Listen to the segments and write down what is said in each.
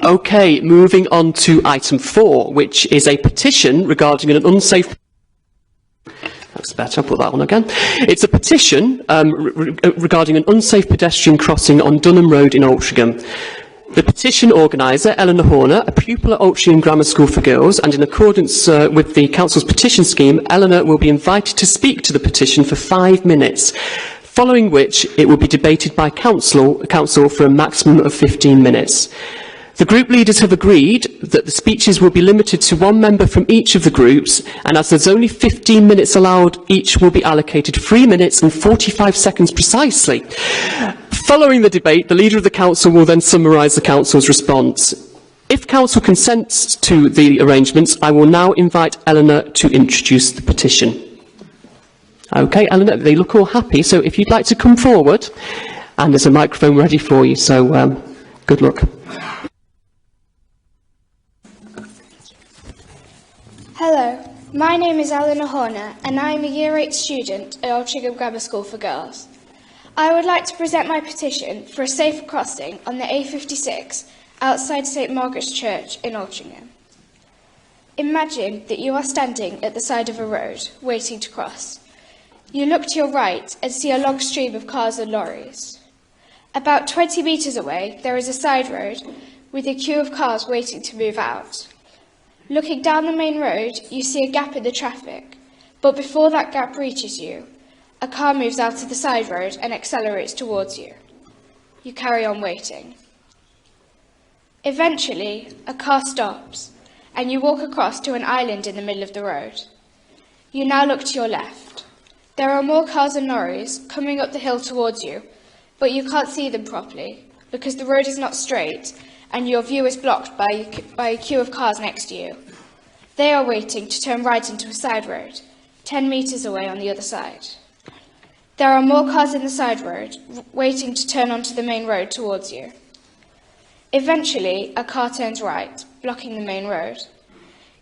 Okay, moving on to item 4, which is a petition regarding an unsafe... That's better, I'll put that on again. It's a petition regarding an unsafe pedestrian crossing on Dunham Road in Altrincham. The petition organiser, Eleanor Horner, a pupil at Altrincham Grammar School for Girls, and in accordance with the Council's petition scheme, Eleanor will be invited to speak to the petition for 5 minutes, following which it will be debated by Council for a maximum of 15 minutes. The group leaders have agreed that the speeches will be limited to 1 member from each of the groups, and as there's only 15 minutes allowed, each will be allocated 3 minutes and 45 seconds precisely. Following the debate, the leader of the council will then summarise the council's response. If council consents to the arrangements, I will now invite Eleanor to introduce the petition. Okay, Eleanor, they look all happy, so if you'd like to come forward, and there's a microphone ready for you, so good luck. Hello, my name is Eleanor Horner and I am a Year 8 student at Altrincham Grammar School for Girls. I would like to present my petition for a safer crossing on the A56 outside St Margaret's Church in Altrincham. Imagine that you are standing at the side of a road, waiting to cross. You look to your right and see a long stream of cars and lorries. About 20 metres away, there is a side road with a queue of cars waiting to move out. Looking down the main road, you see a gap in the traffic, but before that gap reaches you, a car moves out of the side road and accelerates towards you. You carry on waiting. Eventually, a car stops, and you walk across to an island in the middle of the road. You now look to your left. There are more cars and lorries coming up the hill towards you, but you can't see them properly because the road is not straight and your view is blocked by a queue of cars next to you. They are waiting to turn right into a side road, 10 metres away on the other side. There are more cars in the side road, waiting to turn onto the main road towards you. Eventually, a car turns right, blocking the main road.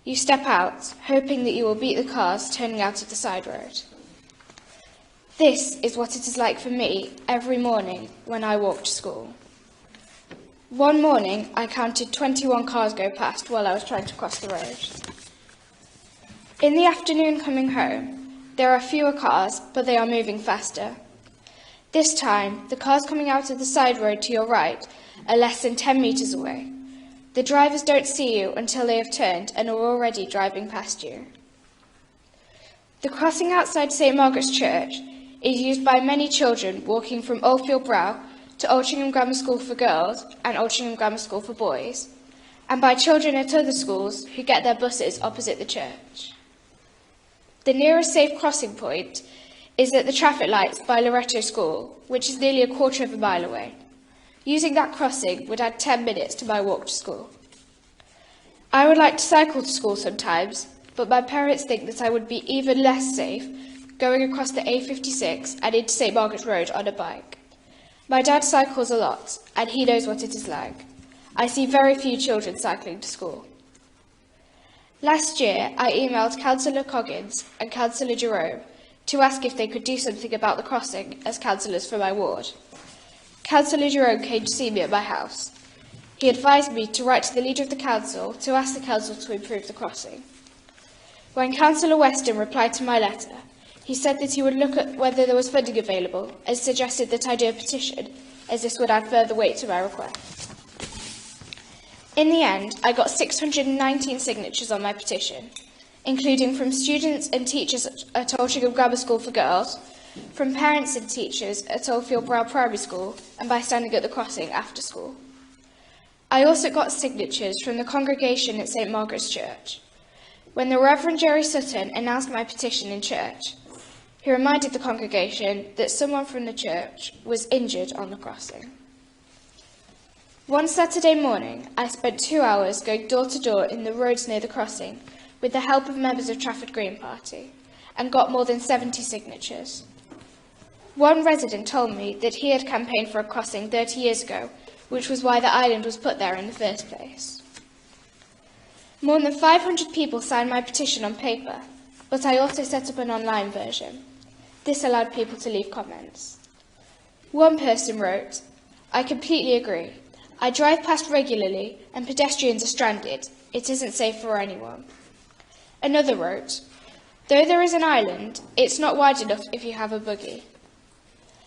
You step out, hoping that you will beat the cars turning out of the side road. This is what it is like for me every morning when I walk to school. One morning, I counted 21 cars go past while I was trying to cross the road. In the afternoon coming home, there are fewer cars, but they are moving faster. This time, the cars coming out of the side road to your right are less than 10 metres away. The drivers don't see you until they have turned and are already driving past you. The crossing outside St Margaret's Church is used by many children walking from Oldfield Brow to Altrincham Grammar School for Girls and Altrincham Grammar School for Boys, and by children at other schools who get their buses opposite the church. The nearest safe crossing point is at the traffic lights by Loretto School, which is nearly a quarter of a mile away. Using that crossing would add 10 minutes to my walk to school. I would like to cycle to school sometimes, but my parents think that I would be even less safe going across the A56 and into St Margaret's Road on a bike. My dad cycles a lot, and he knows what it is like. I see very few children cycling to school. Last year, I emailed Councillor Coggins and Councillor Jerome to ask if they could do something about the crossing as councillors for my ward. Councillor Jerome came to see me at my house. He advised me to write to the leader of the council to ask the council to improve the crossing. When Councillor Weston replied to my letter, he said that he would look at whether there was funding available and suggested that I do a petition, as this would add further weight to my request. In the end, I got 619 signatures on my petition, including from students and teachers at Altrincham Grammar School for Girls, from parents and teachers at Oldfield Brow Primary School, and by standing at the crossing after school. I also got signatures from the congregation at St Margaret's Church. When the Reverend Jerry Sutton announced my petition in church, he reminded the congregation that someone from the church was injured on the crossing. One Saturday morning, I spent 2 hours going door to door in the roads near the crossing with the help of members of Trafford Green Party and got more than 70 signatures. One resident told me that he had campaigned for a crossing 30 years ago, which was why the island was put there in the first place. More than 500 people signed my petition on paper, but I also set up an online version. This allowed people to leave comments. One person wrote, "I completely agree. I drive past regularly and pedestrians are stranded. It isn't safe for anyone. Another wrote, though there is an island, it's not wide enough if you have a buggy.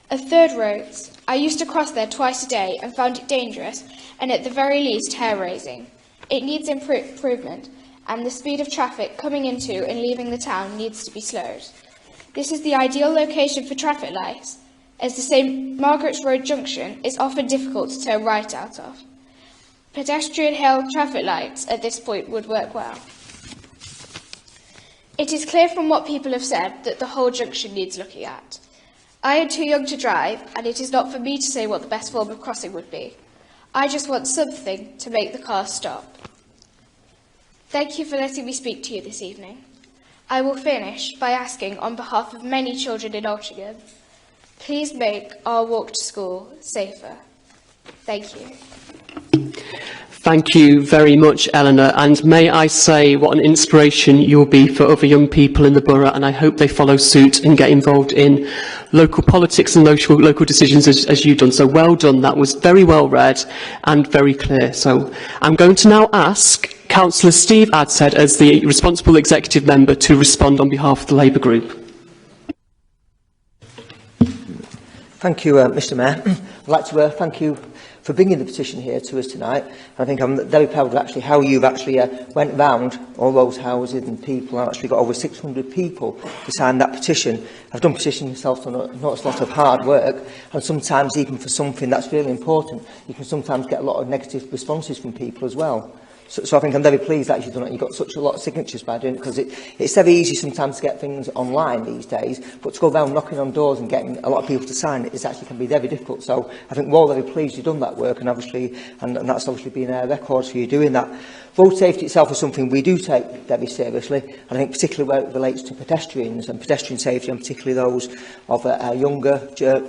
A third wrote, I used to cross there twice a day and found it dangerous and at the very least hair-raising. It needs improvement and the speed of traffic coming into and leaving the town needs to be slowed. This is the ideal location for traffic lights, as the St Margaret's Road junction is often difficult to turn right out of. Pedestrian-hailed traffic lights at this point would work well. It is clear from what people have said that the whole junction needs looking at. I am too young to drive, and it is not for me to say what the best form of crossing would be. I just want something to make the cars stop. Thank you for letting me speak to you this evening. I will finish by asking, on behalf of many children in Altrincham, please make our walk to school safer. Thank you. Thank you very much, Eleanor, and may I say what an inspiration you'll be for other young people in the borough, and I hope they follow suit and get involved in local politics and local decisions as you've done. So well done, that was very well read and very clear. So I'm going to now ask Councillor Steve Adshead, as the responsible executive member, to respond on behalf of the Labour Group. Thank you, Mr Mayor. I'd like to thank you for bringing the petition here to us tonight. I think I'm very proud of actually how you've actually went round all those houses and people and actually got over 600 people to sign that petition. I've done petitions myself, so not a lot of hard work, and sometimes even for something that's really important, you can sometimes get a lot of negative responses from people as well. So I think I'm very pleased that you've done it. You've got such a lot of signatures by doing it, because it's very easy sometimes to get things online these days, but to go around knocking on doors and getting a lot of people to sign it actually can be very difficult. So I think we're all very pleased you've done that work, and obviously, and that's obviously been a record for you doing that. Road safety itself is something we do take very seriously, and I think particularly where it relates to pedestrians and pedestrian safety, and particularly those of our younger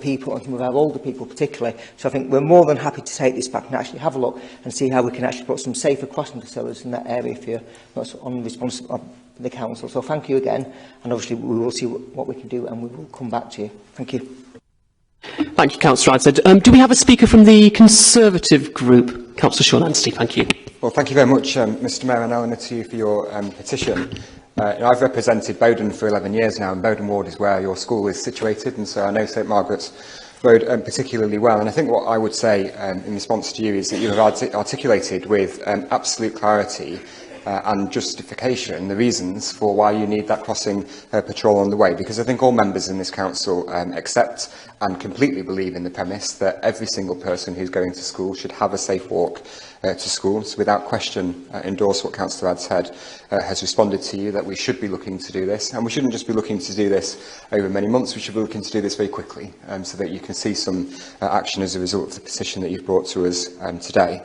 people and some of our older people particularly. So I think we're more than happy to take this back and actually have a look and see how we can actually put some safer crossing facilities in that area for you, that's on response of the council. So thank you again, and obviously we will see what we can do, and we will come back to you. Thank you. Thank you, Councillor Adshead. Do we have a speaker from the Conservative group? Councillor Sean Anstey, thank you. Well, thank you very much, Mr Mayor, and Eleanor, to you for your petition. I've represented Bowden for 11 years now, and Bowden Ward is where your school is situated, and so I know St Margaret's Road particularly well. And I think what I would say in response to you is that you have articulated with absolute clarity and justification the reasons for why you need that crossing patrol on the way, because I think all members in this council accept and completely believe in the premise that every single person who's going to school should have a safe walk to school. So without question endorse what Councillor Adshead has responded to you, that we should be looking to do this, and we shouldn't just be looking to do this over many months, we should be looking to do this very quickly, so that you can see some action as a result of the petition that you've brought to us today.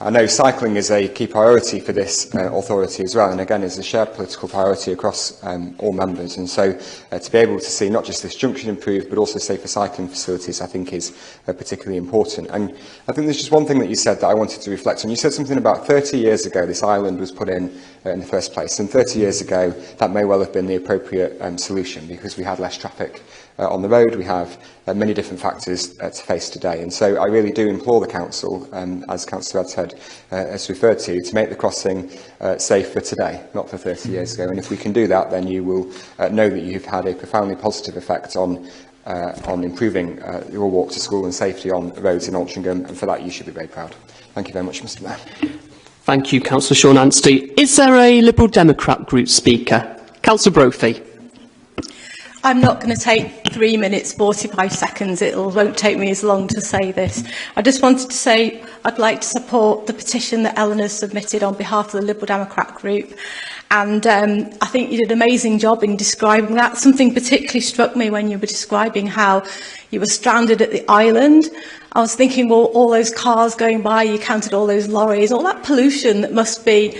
I know cycling is a key priority for this authority as well, and again is a shared political priority across all members, and so to be able to see not just this junction improved but also safer cycling facilities, I think is particularly important. And I think there's just one thing that you said that I wanted to reflect on. You said something about 30 years ago this island was put in the first place, and 30 years ago that may well have been the appropriate solution, because we had less traffic on the road, we have many different factors to face today. And so I really do implore the Council, as Councillor Adshead has referred to make the crossing safe for today, not for 30 years ago. And if we can do that, then you will know that you've had a profoundly positive effect on improving your walk to school and safety on roads in Altrincham, and for that you should be very proud. Thank you very much, Mr Mayor. Thank you, Councillor Sean Anstey. Is there a Liberal Democrat group speaker? Councillor Brophy. I'm not going to take 3 minutes, 45 seconds. It won't take me as long to say this. I just wanted to say I'd like to support the petition that Eleanor submitted on behalf of the Liberal Democrat group. And I think you did an amazing job in describing that. Something particularly struck me when you were describing how you were stranded at the island. I was thinking, well, all those cars going by, you counted all those lorries, all that pollution that must be,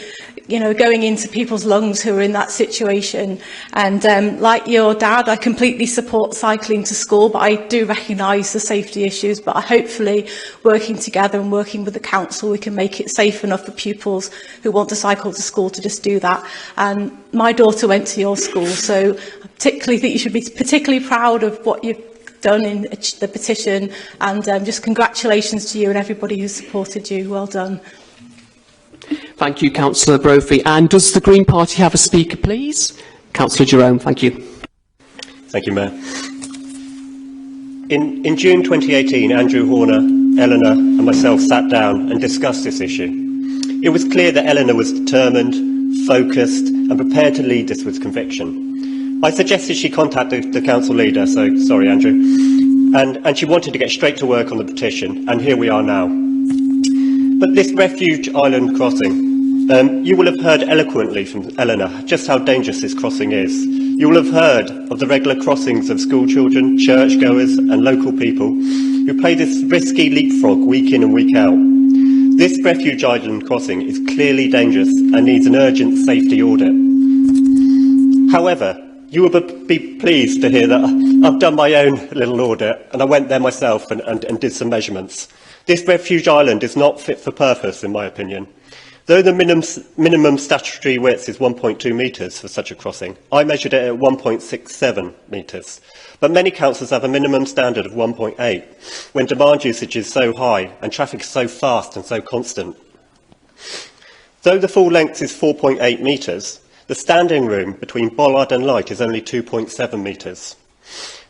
you know, going into people's lungs who are in that situation. And like your dad, I completely support cycling to school, but I do recognise the safety issues. But hopefully, working together and working with the council, we can make it safe enough for pupils who want to cycle to school to just do that. And my daughter went to your school, so I particularly think you should be particularly proud of what you've done in the petition, and just congratulations to you and everybody who supported you. Well done. Thank you, Councillor Brophy. And does the Green Party have a speaker, please? Councillor Jerome, thank you. Thank you, Mayor. In June 2018, Andrew Horner, Eleanor and myself sat down and discussed this issue. It was clear that Eleanor was determined, focused and prepared to lead this with conviction. I suggested she contact the council leader, so sorry Andrew, and she wanted to get straight to work on the petition, and here we are now. But this refuge island crossing, you will have heard eloquently from Eleanor just how dangerous this crossing is. You will have heard of the regular crossings of school children, churchgoers and local people who play this risky leapfrog week in and week out. This refuge island crossing is clearly dangerous and needs an urgent safety audit. However, you will be pleased to hear that I've done my own little audit, and I went there myself and did some measurements. This refuge island is not fit for purpose, in my opinion. Though the minimum statutory width is 1.2 metres for such a crossing, I measured it at 1.67 metres. But many councils have a minimum standard of 1.8, when demand usage is so high and traffic is so fast and so constant. Though the full length is 4.8 metres, the standing room between bollard and light is only 2.7 metres.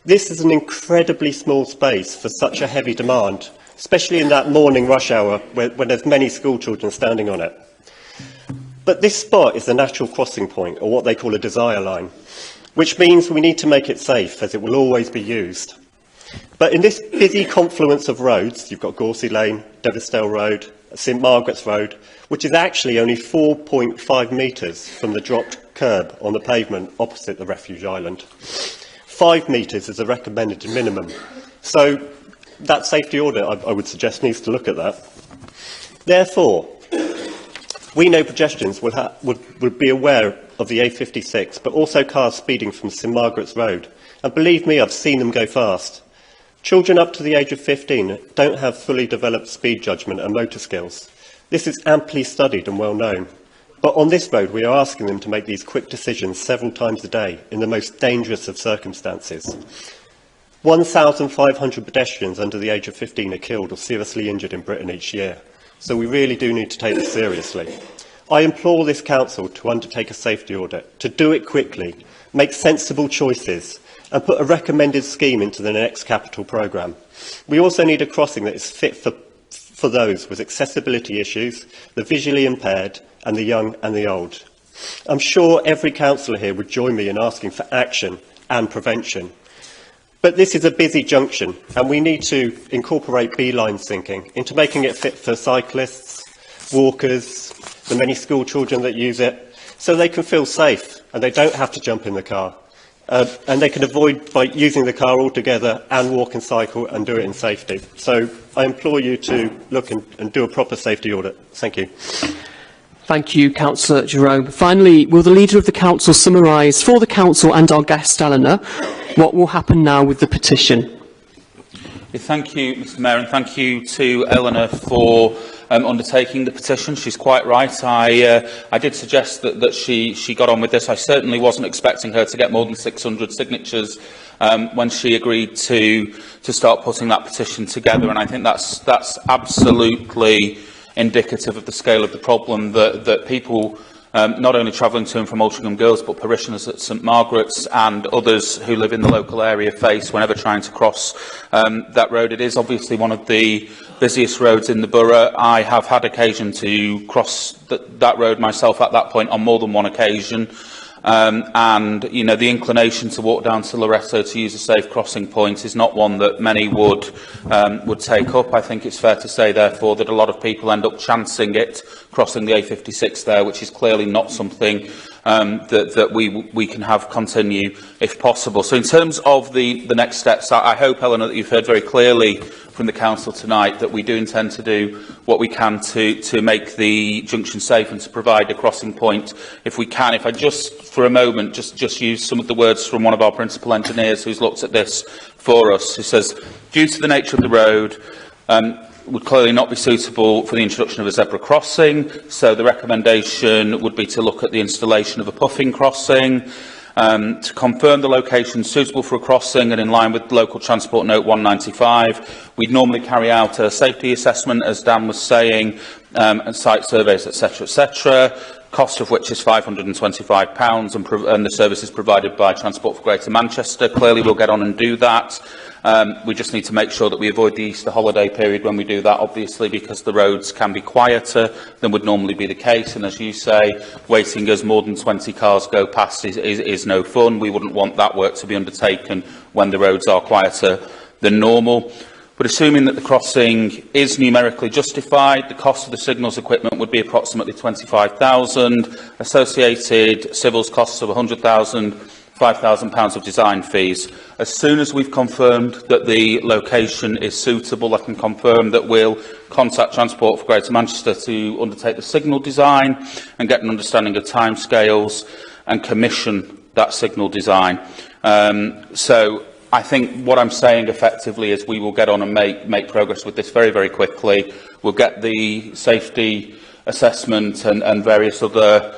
This is an incredibly small space for such a heavy demand, especially in that morning rush hour when there's many school children standing on it. But this spot is the natural crossing point, or what they call a desire line, which means we need to make it safe, as it will always be used. But in this busy confluence of roads, you've got Gorsey Lane, Devisdale Road, St Margaret's Road, which is actually only 4.5 metres from the dropped curb on the pavement opposite the refuge island. 5 metres is a recommended minimum. So that safety audit, I would suggest, needs to look at that. Therefore, we know pedestrians would be aware of the A56, but also cars speeding from St Margaret's Road. And believe me, I've seen them go fast. Children up to the age of 15 don't have fully developed speed judgment and motor skills. This is amply studied and well known. But on this road, we are asking them to make these quick decisions several times a day in the most dangerous of circumstances. 1,500 pedestrians under the age of 15 are killed or seriously injured in Britain each year. So we really do need to take this seriously. I implore this council to undertake a safety audit, to do it quickly, make sensible choices and put a recommended scheme into the next capital programme. We also need a crossing that is fit for those with accessibility issues, the visually impaired and the young and the old. I'm sure every councillor here would join me in asking for action and prevention. But this is a busy junction and we need to incorporate beeline thinking into making it fit for cyclists, walkers, the many school children that use it, so they can feel safe and they don't have to jump in the car. And they can avoid by using the car altogether and walk and cycle and do it in safety. So I implore you to look and do a proper safety audit. Thank you. Thank you, Councillor Jerome. Finally, will the Leader of the Council summarise for the Council and our guest, Eleanor, what will happen now with the petition? Thank you, Mr Mayor, and thank you to Eleanor for undertaking the petition. She's quite right. I did suggest that she got on with this. I certainly wasn't expecting her to get more than 600 signatures when she agreed to start putting that petition together, and I think that's absolutely indicative of the scale of the problem that people, not only travelling to and from Altrincham Girls, but parishioners at St Margaret's and others who live in the local area face whenever trying to cross that road. It is obviously one of the busiest roads in the borough. I have had occasion to cross that road myself at that point on more than one occasion. And, you know, the inclination to walk down to Loretto to use a safe crossing point is not one that many would take up. I think it's fair to say, therefore, that a lot of people end up chancing it, crossing the A56 there, which is clearly not something that we can have continue if possible. So in terms of the next steps, I hope, Eleanor, that you've heard very clearly from the Council tonight that we do intend to do what we can to make the junction safe and to provide a crossing point if we can. If I just, for a moment, just use some of the words from one of our principal engineers who's looked at this for us, who says, due to the nature of the road, would clearly not be suitable for the introduction of a zebra crossing, so the recommendation would be to look at the installation of a puffing crossing. to confirm the location suitable for a crossing and in line with Local Transport Note 195. We'd normally carry out a safety assessment, as Dan was saying, and site surveys, etc., etc., cost of which is £525, and the service is provided by Transport for Greater Manchester. Clearly, we'll get on and do that. We just need to make sure that we avoid the Easter holiday period when we do that, obviously, because the roads can be quieter than would normally be the case. And as you say, waiting as more than 20 cars go past is no fun. We wouldn't want that work to be undertaken when the roads are quieter than normal. But assuming that the crossing is numerically justified, the cost of the signals equipment would be approximately £25,000, associated civils costs of £100,000, £5,000 of design fees. As soon as we've confirmed that the location is suitable, I can confirm that we'll contact Transport for Greater Manchester to undertake the signal design and get an understanding of timescales and commission that signal design. So I think what I'm saying effectively is we will get on and make progress with this very, very quickly. We'll get the safety assessment and various other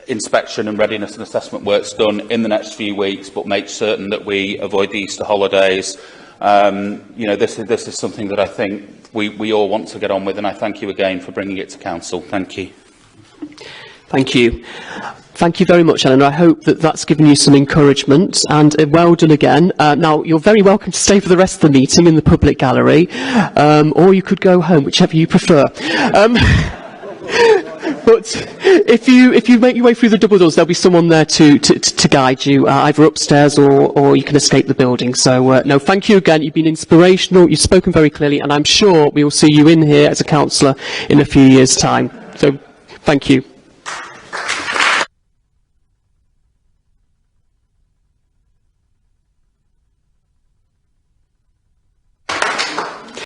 inspection and readiness and assessment works done in the next few weeks, but make certain that we avoid the Easter holidays. You know, this is something that I think we all want to get on with, and I thank you again for bringing it to Council. Thank you. Thank you. Thank you very much, Eleanor. I hope that that's given you some encouragement, and well done again. Now, you're very welcome to stay for the rest of the meeting in the public gallery, or you could go home, whichever you prefer. But if you make your way through the double doors, there'll be someone there to guide you, either upstairs or you can escape the building. So, no, thank you again. You've been inspirational. You've spoken very clearly, and I'm sure we will see you in here as a councillor in a few years' time. So, thank you.